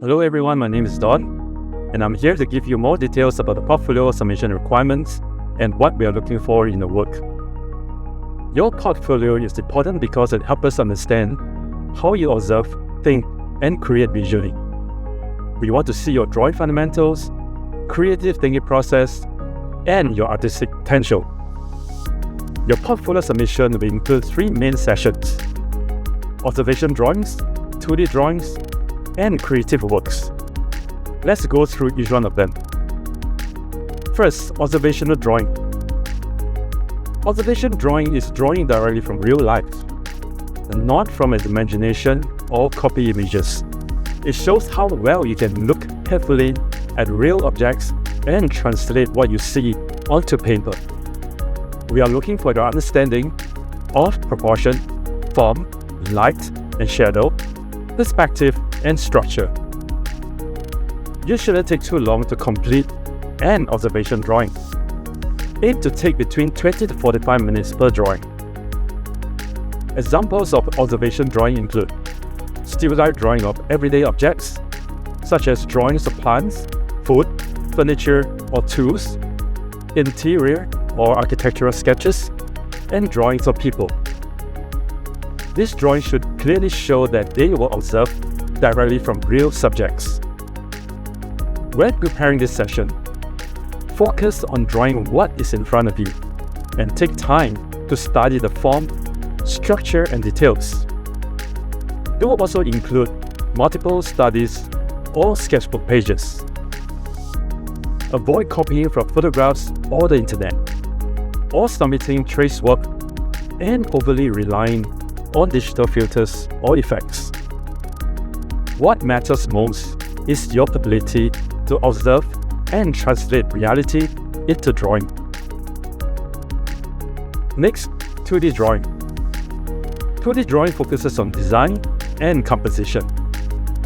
Hello everyone, my name is Don, and I'm here to give you more details about the portfolio submission requirements and what we are looking for in the work. Your portfolio is important because it helps us understand how you observe, think, and create visually. We want to see your drawing fundamentals, creative thinking process, and your artistic potential. Your portfolio submission will include 3 main sessions: observation drawings, 2D drawings, and creative works. Let's go through each one of them. First, observational drawing. Observation drawing is drawing directly from real life, and not from an imagination or copy images. It shows how well you can look carefully at real objects and translate what you see onto paper. We are looking for your understanding of proportion, form, light and shadow, perspective, and structure. You shouldn't take too long to complete an observation drawing. Aim to take between 20 to 45 minutes per drawing. Examples of observation drawing include still life drawing of everyday objects, such as drawings of plants, food, furniture, or tools, interior or architectural sketches, and drawings of people. This drawing should clearly show that they were observed directly from real subjects. When preparing this session, focus on drawing what is in front of you and take time to study the form, structure, and details. It will also include multiple studies or sketchbook pages. Avoid copying from photographs or the internet, or submitting trace work and overly relying on digital filters or effects. What matters most is your ability to observe and translate reality into drawing. Next, 2D drawing. 2D drawing focuses on design and composition.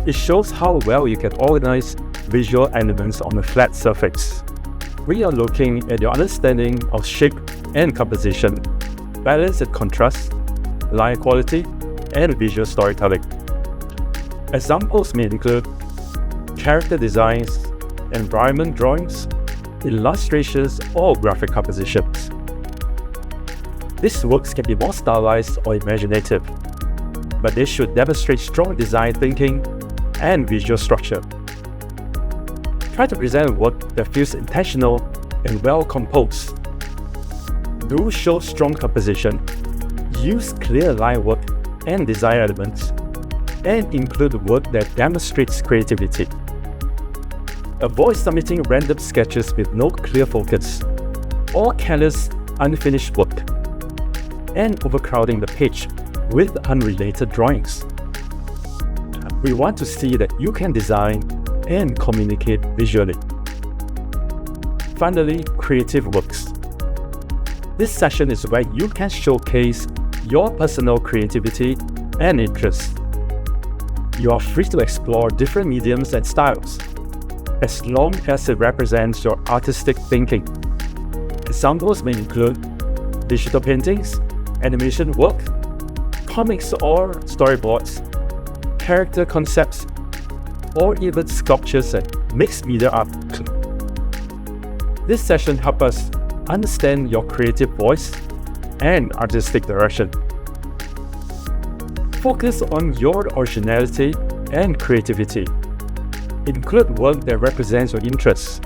It shows how well you can organize visual elements on a flat surface. We are looking at your understanding of shape and composition, balance and contrast, line quality, and visual storytelling. Examples may include character designs, environment drawings, illustrations, or graphic compositions. These works can be more stylized or imaginative, but they should demonstrate strong design thinking and visual structure. Try to present work that feels intentional and well composed. Do show strong composition, use clear line work and design elements, and include work that demonstrates creativity. Avoid submitting random sketches with no clear focus, or careless, unfinished work, and overcrowding the page with unrelated drawings. We want to see that you can design and communicate visually. Finally, creative works. This session is where you can showcase your personal creativity and interests. You are free to explore different mediums and styles, as long as it represents your artistic thinking. Examples may include digital paintings, animation work, comics or storyboards, character concepts, or even sculptures and mixed media art. This session helps us understand your creative voice and artistic direction. Focus on your originality and creativity. Include work that represents your interests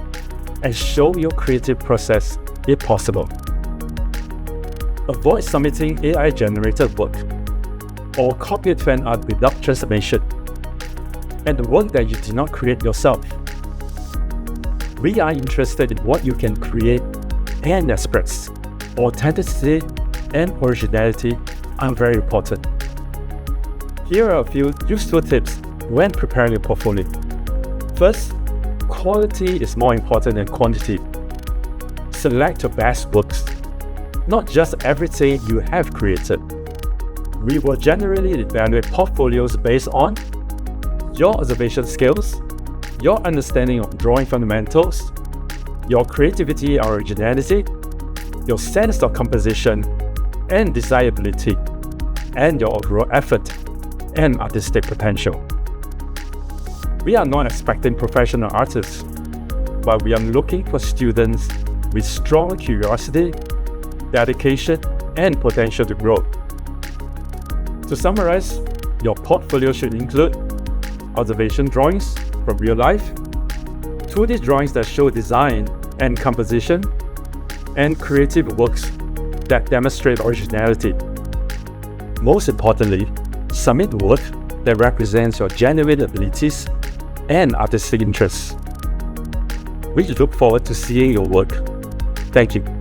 and show your creative process if possible. Avoid submitting AI-generated work or copied fan art without transformation, and the work that you did not create yourself. We are interested in what you can create and express. Authenticity and originality are very important. Here are a few useful tips when preparing a portfolio. First, quality is more important than quantity. Select your best works, not just everything you have created. We will generally evaluate portfolios based on your observation skills, your understanding of drawing fundamentals, your creativity or originality, your sense of composition and desirability, and your overall effort and artistic potential. We are not expecting professional artists, but we are looking for students with strong curiosity, dedication, and potential to grow. To summarize, your portfolio should include observation drawings from real life, 2D drawings that show design and composition, and creative works that demonstrate originality. Most importantly, submit work that represents your genuine abilities and artistic interests. We look forward to seeing your work. Thank you.